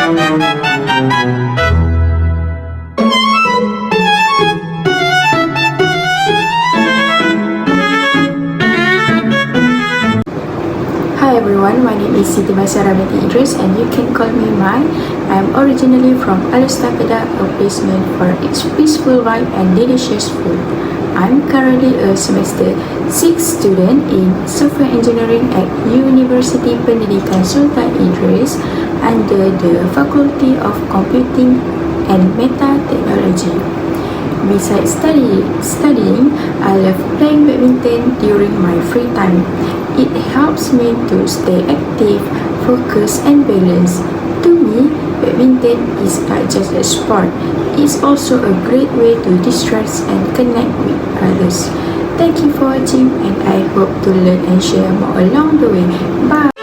Hi everyone, my name is Siti Basara Binti Idris and you can call me Mai. I am originally from Alustakeda, a place known for its peaceful vibe and delicious food. I'm currently a semester 6 student in software engineering at University Pendidikan Sultan Idris under the Faculty of Computing and Meta Technology. Besides studying, I love playing badminton during my free time. It helps me to stay active, focused and balanced. To me, badminton is not just a sport, it's also a great way to distress and connect with others. Thank you for watching and I hope to learn and share more along the way. Bye!